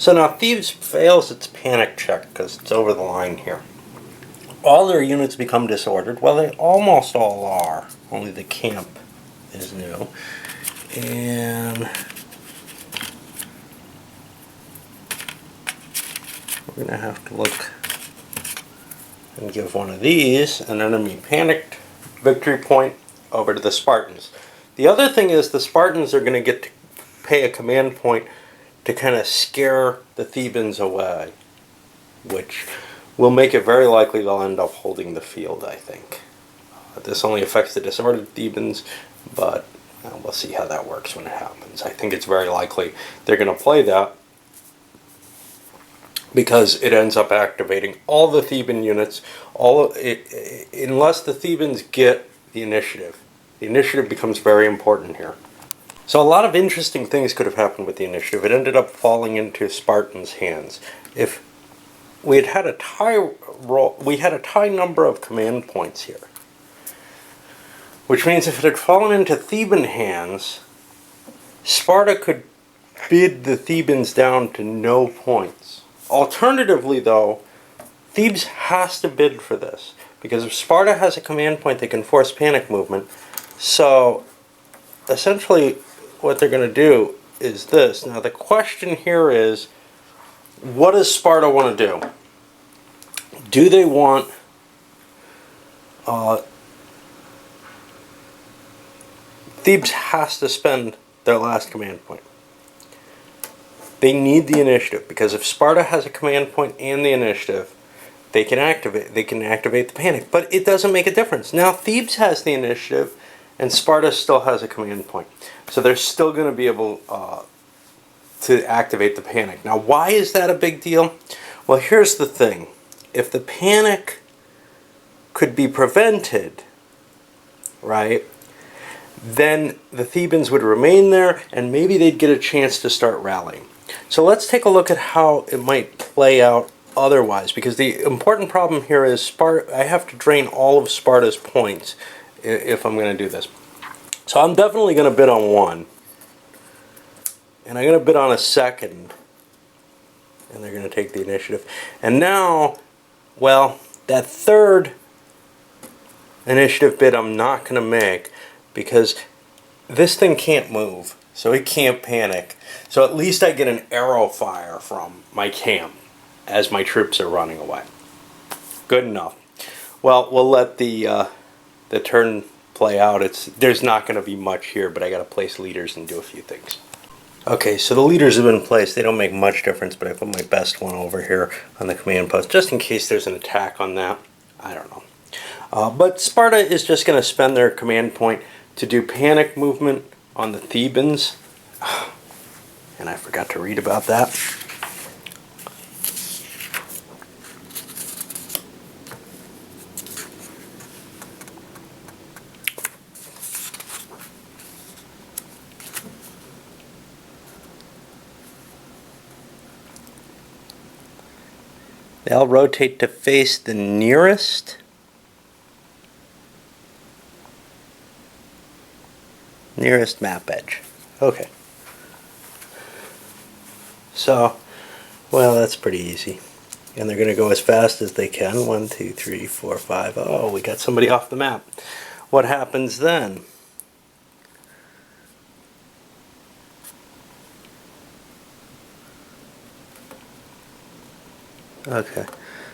So now Thieves fails its panic check because it's over the line here. All their units become disordered. Well, they almost all are. Only the camp is new. And we're going to have to look and give one of these an enemy panicked victory point over to the Spartans. The other thing is the Spartans are going to get to pay a command point to kind of scare the Thebans away, which will make it very likely they'll end up holding the field, I think. This only affects the disordered Thebans, but we'll see how that works when it happens. I think it's very likely they're going to play that because it ends up activating all the Theban units, unless the Thebans get the initiative. The initiative becomes very important here. So a lot of interesting things could have happened with the initiative. It ended up falling into Spartans' hands. If we had a tie roll, we had a tie number of command points here, which means if it had fallen into Theban hands, Sparta could bid the Thebans down to no points. Alternatively, though, Thebes has to bid for this, because if Sparta has a command point, they can force panic movement. So essentially what they're going to do is this. Now the question here is, what does Sparta want to do? Do they want Thebes has to spend their last command point. They need the initiative, because if Sparta has a command point and the initiative, they can activate the panic. But it doesn't make a difference. Now Thebes has the initiative and Sparta still has a command point. So they're still going to be able to activate the panic. Now why is that a big deal? Well, here's the thing. If the panic could be prevented, right, then the Thebans would remain there and maybe they'd get a chance to start rallying. So let's take a look at how it might play out otherwise, because the important problem here is I have to drain all of Sparta's points if I'm going to do this. So I'm definitely going to bid on one, and I'm going to bid on a second, and they're going to take the initiative. And now, well, that third initiative bid I'm not going to make, because this thing can't move, so it can't panic. So at least I get an arrow fire from my camp as my troops are running away. Good enough. Well, we'll let the turn play out. There's not going to be much here, but I got to place leaders and do a few things. Okay, so the leaders have been placed. They don't make much difference, but I put my best one over here on the command post, just in case there's an attack on that. I don't know. But Sparta is just going to spend their command point to do panic movement on the Thebans. And I forgot to read about that. They'll rotate to face the nearest map edge. Okay. So, well, that's pretty easy. And they're going to go as fast as they can. 1, 2, 3, 4, 5. Oh, we got somebody off the map. What happens then? Okay,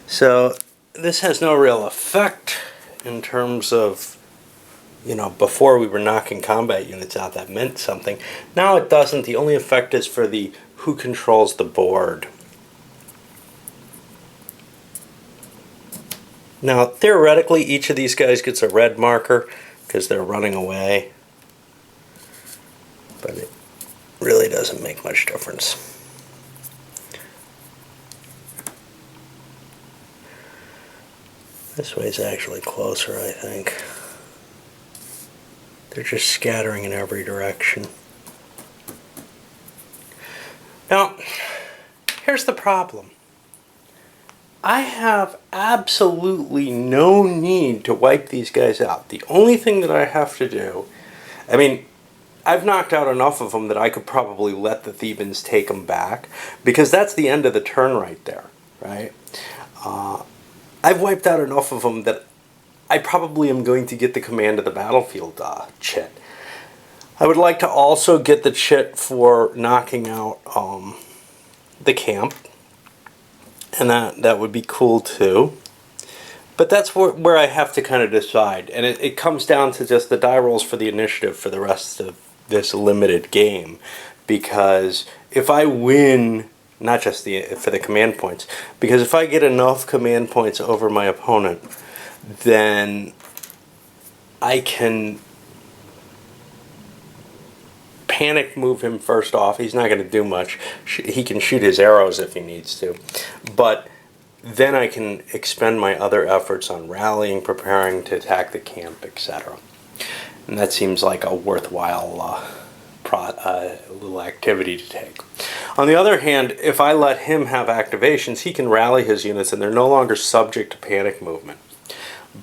so this has no real effect in terms of, before we were knocking combat units out, that meant something. Now it doesn't. The only effect is for the who controls the board. Now, theoretically, each of these guys gets a red marker because they're running away, but it really doesn't make much difference. This way is actually closer, I think. They're just scattering in every direction. Now, here's the problem. I have absolutely no need to wipe these guys out. The only thing that I have to do, I've knocked out enough of them that I could probably let the Thebans take them back, because that's the end of the turn right there, right? I've wiped out enough of them that I probably am going to get the command of the battlefield chit. I would like to also get the chit for knocking out the camp, and that would be cool too. But that's where I have to kind of decide, and it comes down to just the die rolls for the initiative for the rest of this limited game, because if I win, not just for the command points, because if I get enough command points over my opponent, then I can panic move him first off. He's not going to do much. He can shoot his arrows if he needs to, but then I can expend my other efforts on rallying, preparing to attack the camp, etc. And that seems like a worthwhile little activity to take. On the other hand, if I let him have activations, he can rally his units and they're no longer subject to panic movement.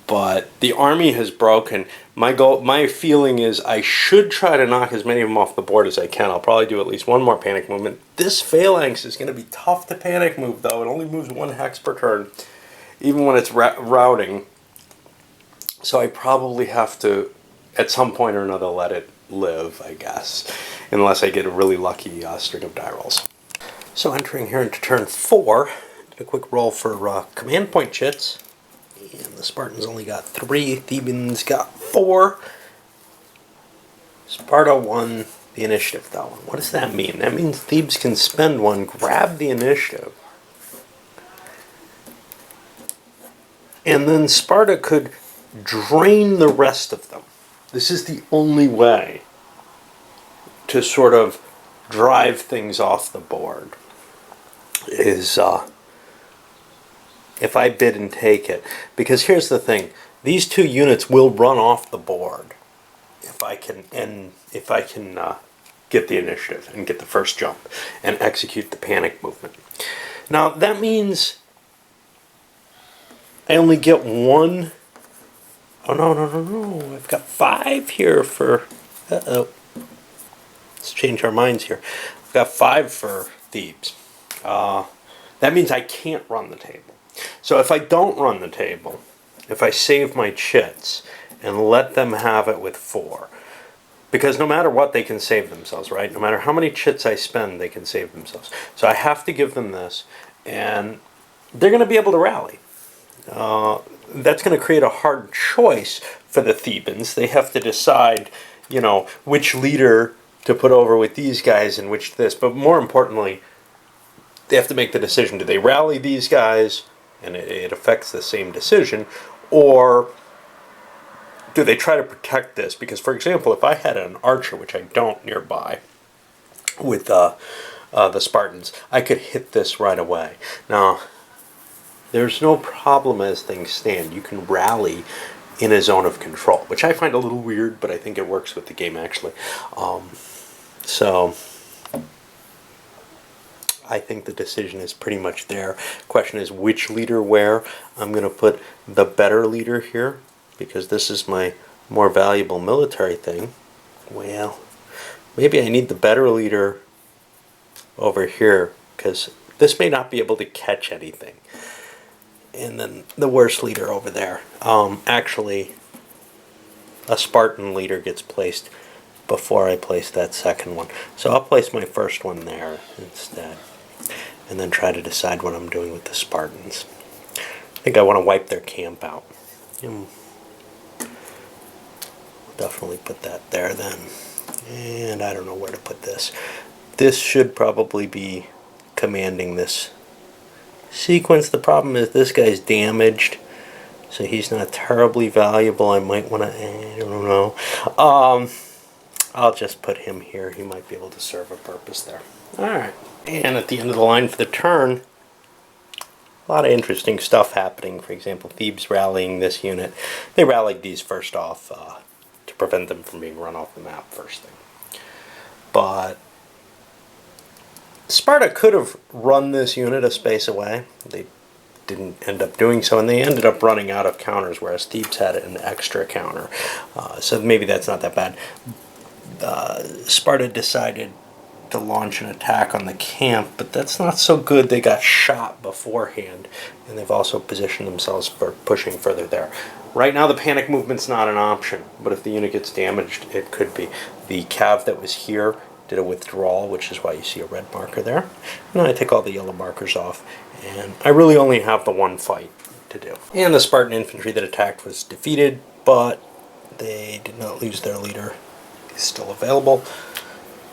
But the army has broken. My feeling is I should try to knock as many of them off the board as I can. I'll probably do at least one more panic movement. This phalanx is going to be tough to panic move, though. It only moves 1 hex per turn, even when it's routing. So I probably have to, at some point or another, let it live, I guess, unless I get a really lucky string of die rolls. So entering here into turn 4, did a quick roll for command point chits. And the Spartans only got 3, Thebans got 4. Sparta won the initiative, though. What does that mean? That means Thebes can spend 1, grab the initiative, and then Sparta could drain the rest of them. This is the only way to sort of drive things off the board, is if I bid and take it. Because here's the thing, these 2 units will run off the board if I can get the initiative and get the first jump and execute the panic movement. Now that means I only get 1. Oh no! I've got 5 here for. Let's change our minds here. I've got 5 for Thebes. That means I can't run the table. So if I don't run the table, if I save my chits and let them have it with 4, because no matter what, they can save themselves, right? No matter how many chits I spend, they can save themselves. So I have to give them this, and they're going to be able to rally. That's going to create a hard choice for the Thebans. They have to decide, which leader to put over with these guys and which this. But more importantly, they have to make the decision. Do they rally these guys, and it affects the same decision, or do they try to protect this? Because, for example, if I had an archer, which I don't nearby, with the Spartans, I could hit this right away. Now, there's no problem as things stand. You can rally in a zone of control, which I find a little weird, but I think it works with the game, actually. So I think the decision is pretty much there. Question is which leader where. I'm going to put the better leader here, because this is my more valuable military thing. Well, maybe I need the better leader over here, because this may not be able to catch anything. And then the worst leader over there. Actually, a Spartan leader gets placed before I place that second one. So I'll place my first one there instead, and then try to decide what I'm doing with the Spartans. I think I want to wipe their camp out. Definitely put that there then. And I don't know where to put this. This should probably be commanding this sequence. The problem is this guy's damaged, so he's not terribly valuable. I might want to, I don't know. I'll just put him here. He might be able to serve a purpose there. Alright, and at the end of the line for the turn, a lot of interesting stuff happening. For example, Thebes rallying this unit. They rallied these first off to prevent them from being run off the map first thing. But Sparta could have run this unit a space away. They didn't end up doing so, and they ended up running out of counters, whereas Thebes had an extra counter. So maybe that's not that bad. Sparta decided to launch an attack on the camp, but that's not so good. They got shot beforehand, and they've also positioned themselves for pushing further there. Right now, the panic movement's not an option, but if the unit gets damaged, it could be. The cav that was here did a withdrawal, which is why you see a red marker there. And I take all the yellow markers off, and I really only have the one fight to do. And the Spartan infantry that attacked was defeated, but they did not lose their leader. He's still available.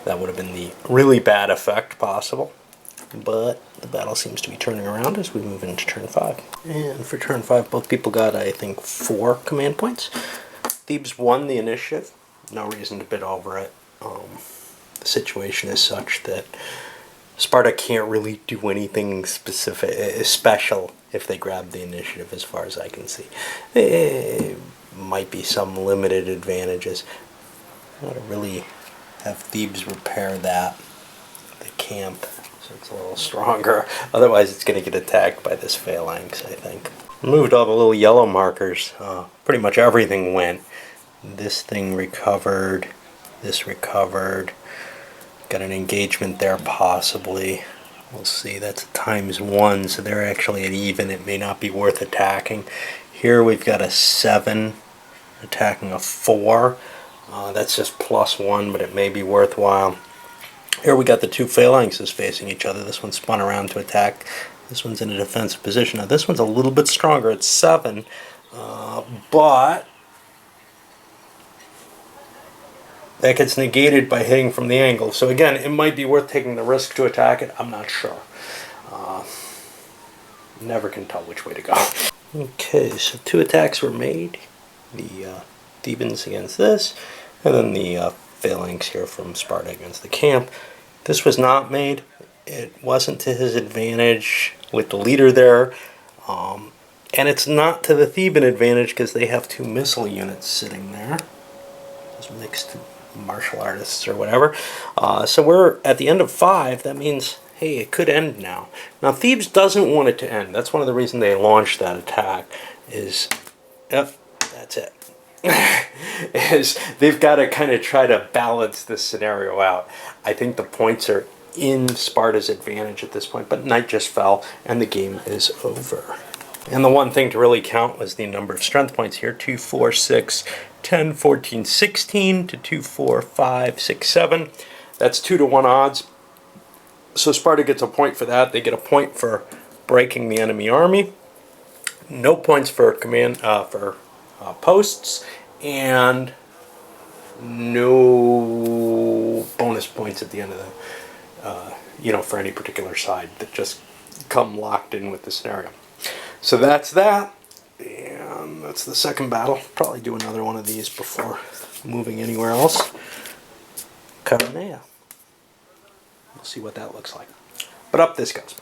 That would have been the really bad effect possible, but the battle seems to be turning around as we move into turn 5. And for turn 5, both people got, I think, 4 command points. Thebes won the initiative. No reason to bid over it. The situation is such that Sparta can't really do anything special if they grab the initiative, as far as I can see. There might be some limited advantages. I want to really have Thebes repair that, the camp, so it's a little stronger. Otherwise it's going to get attacked by this phalanx, I think. Moved all the little yellow markers. Pretty much everything went. This thing recovered. This recovered. Got an engagement there possibly. We'll see. That's a ×1, so they're actually at even. It may not be worth attacking. Here we've got a 7 attacking a 4. That's just +1, but it may be worthwhile. Here we got the 2 phalanxes facing each other. This one spun around to attack. This one's in a defensive position. Now this one's a little bit stronger. It's 7, but that gets negated by hitting from the angle. So again, it might be worth taking the risk to attack it. I'm not sure. Never can tell which way to go. Okay, so 2 attacks were made. The Thebans against this, and then the phalanx here from Sparta against the camp. This was not made. It wasn't to his advantage with the leader there. And it's not to the Theban advantage because they have 2 missile units sitting there. Those mixed martial artists or whatever. So we're at the end of 5. That means, hey, it could end now. Now Thebes doesn't want it to end. That's one of the reasons they launched that attack. Yep, that's it. Is they've got to kind of try to balance this scenario out. I think the points are in Sparta's advantage at this point, but night just fell and the game is over. And the one thing to really count was the number of strength points here: 2, 4, 6, 10, 14, 16 to 2, 4, 5, 6, 7. That's 2-to-1 odds. So Sparta gets a point for that. They get a point for breaking the enemy army. No points for command posts, and no bonus points at the end of the for any particular side that just come locked in with the scenario. So that's that, and that's the second battle. Probably do another one of these before moving anywhere else. Karanea. We'll see what that looks like. But up this goes.